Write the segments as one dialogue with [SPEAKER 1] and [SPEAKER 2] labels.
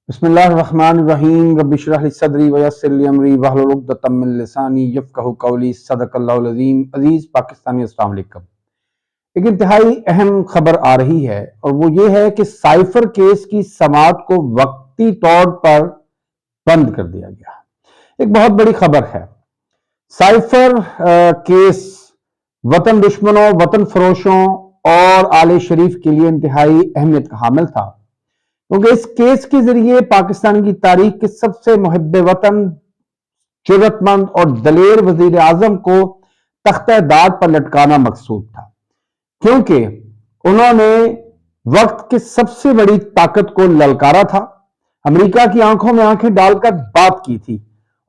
[SPEAKER 1] بسم اللہ الرحمن الرحیم رب اشرح لی صدری ویسر لی امری واحلل عقدۃ من لسانی یفقہوا قولی صدق اللہ العظیم۔ عزیز پاکستانی، السلام علیکم۔ ایک انتہائی اہم خبر آ رہی ہے اور وہ یہ ہے کہ سائفر کیس کی سماعت کو وقتی طور پر بند کر دیا گیا۔ ایک بہت بڑی خبر ہے۔ سائفر کیس وطن دشمنوں، وطن فروشوں اور آل شریف کے لیے انتہائی اہمیت کا حامل تھا، کیونکہ اس کیس کے ذریعے پاکستان کی تاریخ کے سب سے محب وطن، جرأت مند اور دلیر وزیر اعظم کو تختہ دار پر لٹکانا مقصود تھا، کیونکہ انہوں نے وقت کے سب سے بڑی طاقت کو للکارا تھا، امریکہ کی آنکھوں میں آنکھیں ڈال کر بات کی تھی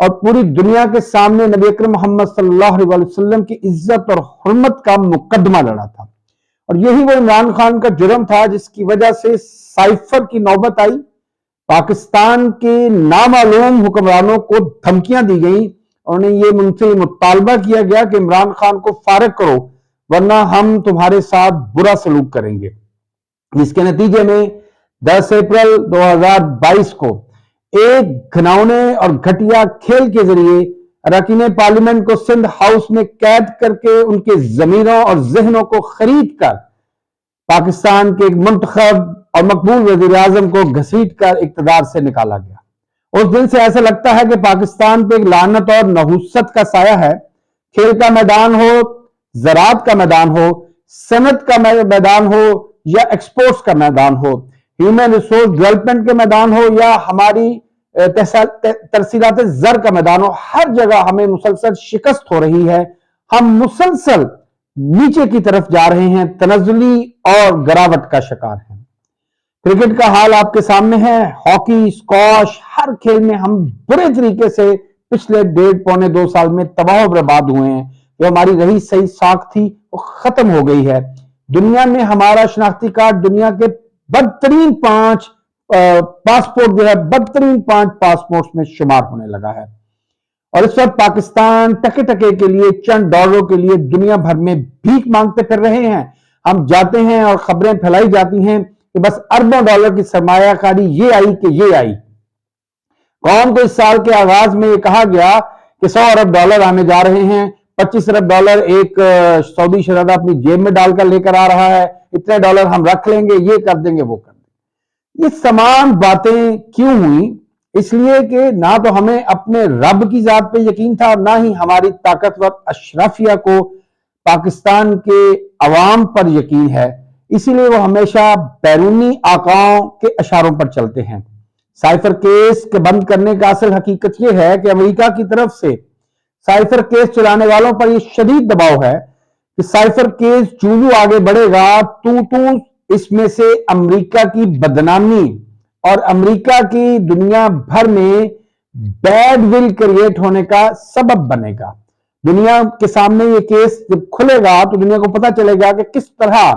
[SPEAKER 1] اور پوری دنیا کے سامنے نبی اکرم محمد صلی اللہ علیہ وسلم کی عزت اور حرمت کا مقدمہ لڑا تھا۔ اور یہی وہ عمران خان کا جرم تھا جس کی وجہ سے سائفر کی نوبت آئی۔ پاکستان کے نامعلوم حکمرانوں کو دھمکیاں دی گئیں اور انہیں یہ ان سے مطالبہ کیا گیا کہ عمران خان کو فارغ کرو ورنہ ہم تمہارے ساتھ برا سلوک کریں گے، جس کے نتیجے میں 10 اپریل 2022 کو ایک گھناؤنے اور گھٹیا کھیل کے ذریعے اراکین پارلیمنٹ کو سندھ ہاؤس میں قید کر کے ان کے ضمیروں اور ذہنوں کو خرید کر پاکستان کے ایک منتخب اور مقبول وزیر اعظم کو گھسیٹ کر اقتدار سے نکالا گیا۔ اس دن سے ایسا لگتا ہے کہ پاکستان پہ ایک لعنت اور نحوست کا سایہ ہے۔ کھیل کا میدان ہو، زراعت کا میدان ہو، صنعت کا میدان ہو یا ایکسپورٹس کا میدان ہو، ہیومن ریسورس ڈیولپمنٹ کے میدان ہو یا ہماری ترسیلات زر کا میدان ہو، ہر جگہ ہمیں مسلسل شکست ہو رہی ہے۔ ہم مسلسل نیچے کی طرف جا رہے ہیں، تنزلی اور گراوٹ کا شکار ہیں۔ کرکٹ کا حال آپ کے سامنے ہے، ہاکی، اسکواش، ہر کھیل میں ہم برے طریقے سے پچھلے 1.5-2 سال میں تباہ و برباد ہوئے ہیں۔ جو ہماری رہی صحیح ساکھ تھی وہ ختم ہو گئی ہے۔ دنیا میں ہمارا شناختی کارڈ دنیا کے بدترین 5 پاسپورٹ بدترین 5 پاسپورٹس میں شمار ہونے لگا ہے۔ اور اس وقت پاکستان ٹکے ٹکے کے لیے، چند ڈالروں کے لیے دنیا بھر میں بھیک مانگتے پھر رہے ہیں۔ ہم جاتے ہیں اور خبریں پھیلائی جاتی ہیں کہ بس اربوں ڈالر کی سرمایہ کاری یہ آئی کہ یہ آئی۔ قوم کو اس سال کے آغاز میں یہ کہا گیا کہ 100 ارب ڈالر آنے جا رہے ہیں، 25 ارب ڈالر ایک سعودی شہزادہ اپنی جیب میں ڈال کر لے کر آ رہا ہے، اتنے ڈالر ہم رکھ لیں گے، یہ کر دیں گے، وہ کر دیں گے۔ یہ تمام باتیں کیوں ہوئیں؟ اس لیے کہ نہ تو ہمیں اپنے رب کی ذات پہ یقین تھا، نہ ہی ہماری طاقتور اشرافیہ کو پاکستان کے عوام پر یقین ہے۔ اسی لیے وہ ہمیشہ بیرونی آقاؤں کے اشاروں پر چلتے ہیں۔ سائفر کیس کے بند کرنے کا اصل حقیقت یہ ہے کہ امریکہ کی طرف سے سائفر کیس چلانے والوں پر یہ شدید دباؤ ہے کہ سائفر کیس جو آگے بڑھے گا تو اس میں سے امریکہ کی بدنامی اور امریکہ کی دنیا بھر میں بیڈ ول کریٹ ہونے کا سبب بنے گا۔ دنیا کے سامنے یہ کیس جب کھلے گا تو دنیا کو پتہ چلے گا کہ کس طرح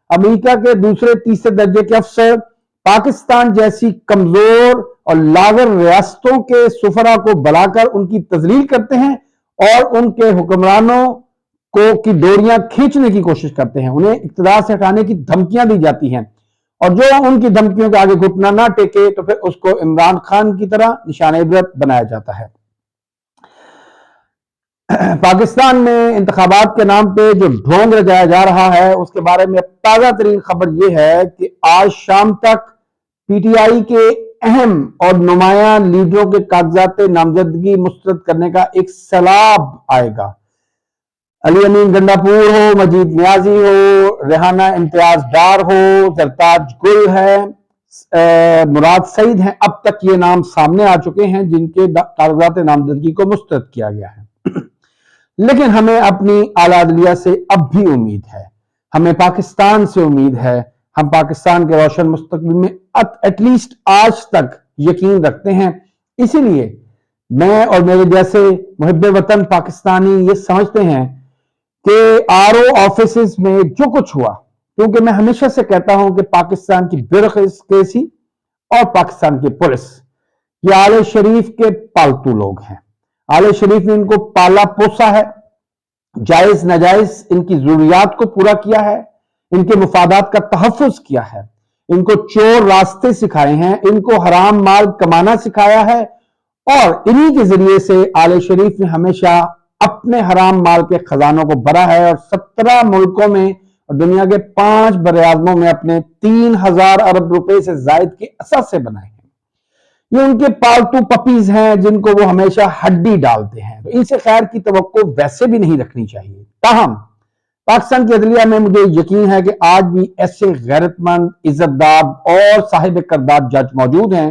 [SPEAKER 1] امریکہ کے دوسرے تیسرے درجے کے افسر پاکستان جیسی کمزور اور لاغر ریاستوں کے سفراء کو بلا کر ان کی تذلیل کرتے ہیں اور ان کے حکمرانوں کی ڈوریاں کھینچنے کی کوشش کرتے ہیں، انہیں اقتدار سے ہٹانے کی دھمکیاں دی جاتی ہیں، اور جو ان کی دھمکیوں کے آگے گھٹنا نہ ٹیکے تو پھر اس کو عمران خان کی طرح نشان عبرت بنایا جاتا ہے۔ پاکستان میں انتخابات کے نام پہ جو ڈھونگ رچایا جا رہا ہے اس کے بارے میں تازہ ترین خبر یہ ہے کہ آج شام تک پی ٹی آئی کے اہم اور نمایاں لیڈروں کے کاغذات نامزدگی مسترد کرنے کا ایک سیلاب آئے گا۔ علی امین گنڈاپور ہو، مجید نیازی ہو، ریحانہ امتیاز ڈار ہو، زرتاج گل ہے، مراد سعید ہیں، اب تک یہ نام سامنے آ چکے ہیں جن کے کاغذات نامزدگی کو مسترد کیا گیا ہے۔ لیکن ہمیں اپنی اعلیٰ عدلیہ سے اب بھی امید ہے، ہمیں پاکستان سے امید ہے، ہم پاکستان کے روشن مستقبل میں ایٹ لیسٹ آج تک یقین رکھتے ہیں۔ اسی لیے میں اور میرے جیسے محب وطن پاکستانی یہ سمجھتے ہیں کہ آر او آفیسز میں جو کچھ ہوا، کیونکہ میں ہمیشہ سے کہتا ہوں کہ پاکستان کی بیوروکریسی اور پاکستان کی پولیس یہ آل شریف کے پالتو لوگ ہیں۔ آل شریف نے ان کو پالا پوسا ہے، جائز ناجائز ان کی ضروریات کو پورا کیا ہے، ان کے مفادات کا تحفظ کیا ہے، इनको चोर रास्ते सिखाए हैं, इनको हराम माल कमाना सिखाया है, और इन्हीं के जरिए से आले शरीफ ने हमेशा अपने हराम माल के खजानों को भरा है और 17 मुल्कों में और दुनिया के 5 बरआज़मों में अपने 3000 अरब रुपए से जायद के असासे बनाए हैं। ये उनके पालतू पपीज हैं जिनको वो हमेशा हड्डी डालते हैं, तो इनसे खैर की तवक्को वैसे भी नहीं रखनी चाहिए। ताहम पाकिस्तान की अदलिया में मुझे यकीन है कि आज भी ऐसे गैरतमंद, इज्जतदार और साहिब किरदार जज मौजूद हैं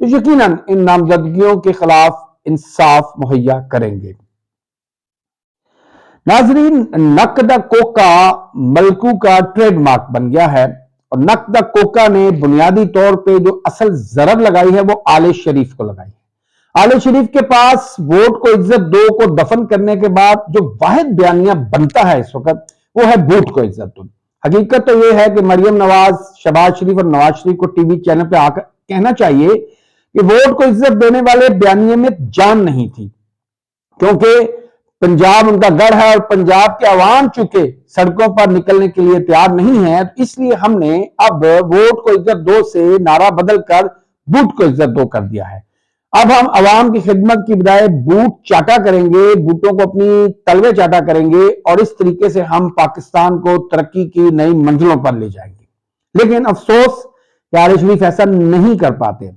[SPEAKER 1] जो यकीनन इन नामजदगियों के खिलाफ इंसाफ मुहैया करेंगे। नाजरीन, नकद कोका मलकू का ट्रेडमार्क बन गया है और नकद कोका ने बुनियादी तौर पे जो असल जरब लगाई है वो आले शरीफ को लगाई है। आले शरीफ के पास वोट को इज्जत दो को दफन करने के बाद जो वाहिद बयानिया बनता है इस वक्त वो है वोट को इज्जत दो। हकीकत तो ये है कि मरियम नवाज, शहबाज शरीफ और नवाज शरीफ को टीवी चैनल पे आकर कहना चाहिए कि वोट को इज्जत देने वाले बयानिए में जान नहीं थी, क्योंकि पंजाब उनका गढ़ है और पंजाब के अवाम चूंकि सड़कों पर निकलने के लिए तैयार नहीं है, तो इसलिए हमने अब वोट को इज्जत दो से नारा बदलकर बूट को इज्जत दो कर दिया है। अब हम अवाम की खिदमत की बजाय बूट चाटा करेंगे, बूटों को अपनी तलवे चाटा करेंगे और इस तरीके से हम पाकिस्तान को तरक्की की नई मंजिलों पर ले जाएंगे। लेकिन अफसोस कि आले शरीफ ऐसा नहीं कर पाते।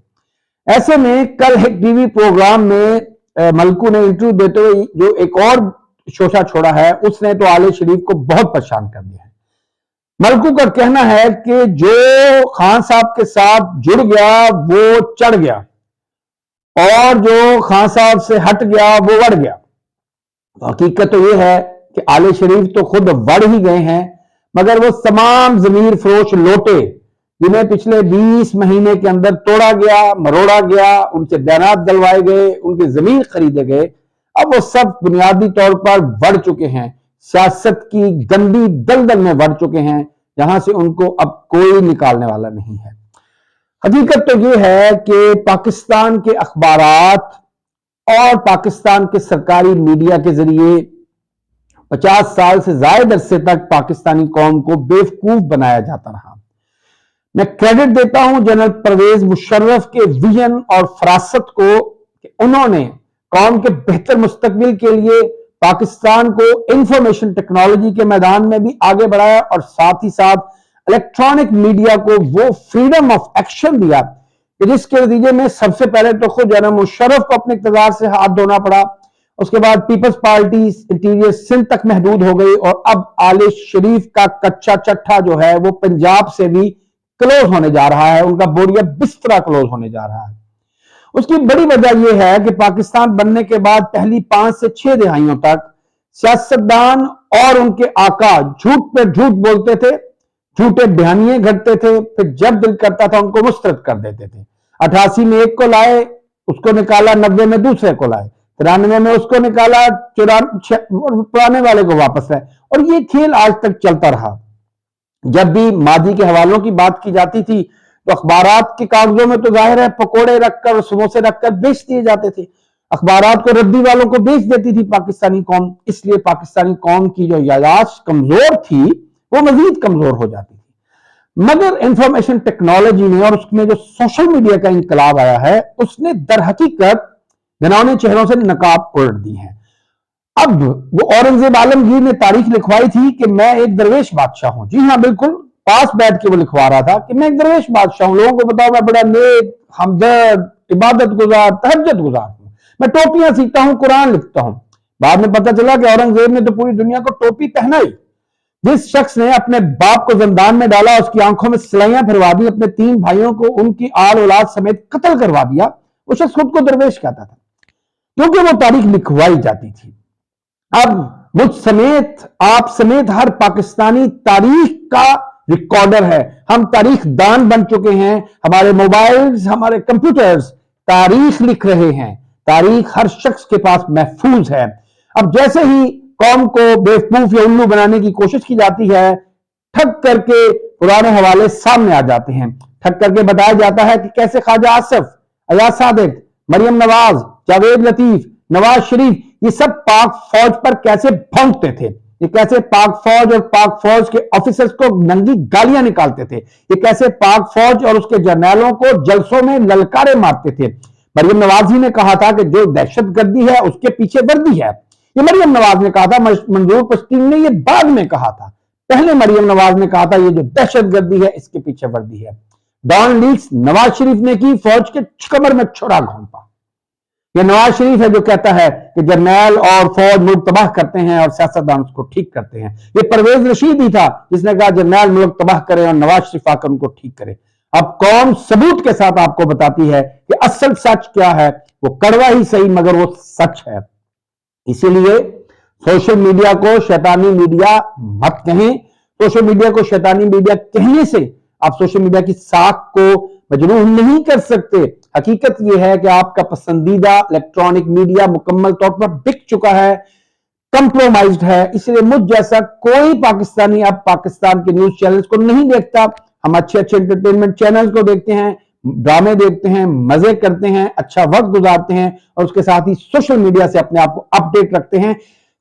[SPEAKER 1] ऐसे में कल एक टीवी प्रोग्राम में मलकू ने इंटरव्यू देते हुए जो एक और शोशा छोड़ा है, उसने तो आले शरीफ को बहुत परेशान कर दिया है। मलकू का कहना है कि जो खान साहब के साथ जुड़ गया वो चढ़ गया और जो खान साहब से हट गया वो बढ़ गया। तो हकीकत तो ये है कि आले शरीफ तो खुद बढ़ ही गए हैं, मगर वो तमाम जमीर फरोश लोटे जिन्हें पिछले 20 महीने के अंदर तोड़ा गया, मरोड़ा गया, उनसे बयानात दलवाए गए, उनकी जमीन खरीदे गए, अब वो सब बुनियादी तौर पर बढ़ चुके हैं, सियासत की गंदी दलदल में बढ़ चुके हैं, जहां से उनको अब कोई निकालने वाला नहीं है। हकीकत तो ये है कि पाकिस्तान के अखबारात और पाकिस्तान के सरकारी मीडिया के जरिए 50 साल से ज्यादा अरसे तक पाकिस्तानी कौम को बेवकूफ बनाया जाता रहा। मैं क्रेडिट देता हूं जनरल परवेज मुशर्रफ के विजन और फरासत को कि उन्होंने कौम के बेहतर मुस्तकबिल के लिए पाकिस्तान को इंफॉर्मेशन टेक्नोलॉजी के मैदान में भी आगे बढ़ाया और साथ ही साथ इलेक्ट्रॉनिक मीडिया को वो फ्रीडम ऑफ एक्शन दिया कि जिसके नतीजे में सबसे पहले तो खुद जनरल मुशर्रफ को अपने इक़्तिदार से हाथ धोना पड़ा, उसके बाद पीपल्स पार्टी इंटीरियर सिंध तक महदूद हो गई और अब आले शरीफ का कच्चा चट्ठा जो है वो पंजाब से भी क्लोज होने जा रहा है, उनका बोरिया बिस्तरा क्लोज होने जा रहा है। उसकी बड़ी वजह यह है कि पाकिस्तान बनने के बाद पहली 5 से 6 दहाइयों तक सियासतदान और उनके आका झूठ पे झूठ बोलते थे, झूठे बयानिए घड़ते थे, फिर जब दिल करता था उनको मुस्तरद कर देते थे। 88 में एक को लाए, उसको निकाला, 90 में दूसरे को लाए, 93 में उसको निकाला, पुराने वाले को वापस लाए, और ये खेल आज तक चलता रहा। जब भी मादी के हवालों की बात की जाती थी तो अखबारात के कागजों में तो जाहिर है पकोड़े रखकर, समोसे रखकर बेच दिए जाते थे। अखबारात को रद्दी वालों को बेच देती थी पाकिस्तानी कौम, इसलिए पाकिस्तानी कौम की जो यादाश्त कमजोर थी वो मजीद कमजोर हो जाती थी। मगर इंफॉर्मेशन टेक्नोलॉजी ने और उसमें जो सोशल मीडिया का इंकलाब आया है उसने दर हकीकत घिनौने चेहरों से नकाब उलट दी है। अब वो औरंगजेब आलमगीर ने तारीख लिखवाई थी कि मैं एक दरवेश बादशाह हूं। जी हाँ, बिल्कुल पास बैठ के वो लिखवा रहा था कि मैं एक दरवेश बादशाह हूं, लोगों को बताओ मैं बड़ा नेक, हमदर्द, इबादत गुजार, तहज्जुद गुजार हूं, मैं टोपियां सीखता हूं, कुरान लिखता हूं। बाद में पता चला कि औरंगजेब ने तो पूरी दुनिया को टोपी पहनाई। जिस शख्स ने अपने बाप को जिंदान में डाला, उसकी आंखों में सिलाइयां फिरवा दी, अपने 3 भाइयों को उनकी आल औलाद समेत कत्ल करवा दिया, वो शख्स खुद को दरवेश कहता था, क्योंकि वो तारीख लिखवाई जाती थी। अब मुझ समेत, आप समेत हर पाकिस्तानी तारीख का रिकॉर्डर है। हम तारीख दान बन चुके हैं, हमारे मोबाइल्स, हमारे कंप्यूटर्स तारीख लिख रहे हैं, तारीख हर शख्स के पास महफूज है। अब जैसे ही कौम को बेवकूफ या उल्लू बनाने की कोशिश की जाती है, ठग करके पुराने हवाले सामने आ जाते हैं, ठग करके बताया जाता है कि कैसे ख्वाजा आसिफ, अयाज सादिक, मरियम नवाज, जावेद लतीफ, नवाज शरीफ ये सब पाक फौज पर कैसे भौंकते थे। ये कैसे पाक फौज और पाक फौज के ऑफिसर्स को नंगी गालियां निकालते थे, ये कैसे पाक फौज और उसके जर्नैलों को जलसों में ललकारे मारते थे। मरियम नवाज ही ने कहा था कि जो दहशतगर्दी है उसके पीछे वर्दी है। ये मरियम नवाज ने कहा था, मंजूर पश्तीन ने ये बाद में कहा था। पहले मरियम नवाज ने कहा था ये जो दहशतगर्दी है इसके पीछे वर्दी है। डॉन लीक्स नवाज शरीफ ने की, फौज के कमर में छुरा घोंपा। ये नवाज शरीफ है जो कहता है कि जर्नैल और फौज मुल्क तबाह करते हैं और सियासतदान उसको ठीक करते हैं। ये परवेज रशीद ही था जिसने कहा जर्नैल मुल्क तबाह करे और नवाज शरीफ आकर उनको ठीक करे। अब कौम सबूत के साथ आपको बताती है कि असल सच क्या है। वो कड़वा ही सही मगर वो सच है। इसीलिए सोशल मीडिया को शैतानी मीडिया मत कहें। सोशल मीडिया को शैतानी मीडिया कहने से आप सोशल मीडिया की साख को मजरूह नहीं कर सकते। हकीकत यह है कि आपका पसंदीदा इलेक्ट्रॉनिक मीडिया मुकम्मल तौर पर बिक चुका है, कंप्रोमाइज्ड है। इसलिए मुझ जैसा कोई पाकिस्तानी अब पाकिस्तान के न्यूज चैनल्स को नहीं देखता। हम अच्छे अच्छे एंटरटेनमेंट चैनल्स को देखते हैं, ड्रामे देखते हैं, मजे करते हैं, अच्छा वक्त गुजारते हैं और उसके साथ ही सोशल मीडिया से अपने आप को अपडेट रखते हैं,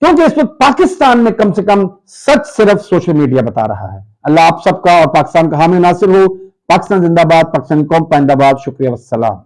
[SPEAKER 1] क्योंकि इस वक्त पाकिस्तान में कम से कम सच सिर्फ सोशल मीडिया बता रहा है। अल्लाह आप सबका और पाकिस्तान का हामी नासिर हो। पाकिस्तान जिंदाबाद, पाकिस्तानी कौम पाइंदाबाद। शुक्रिया, वस्सलाम।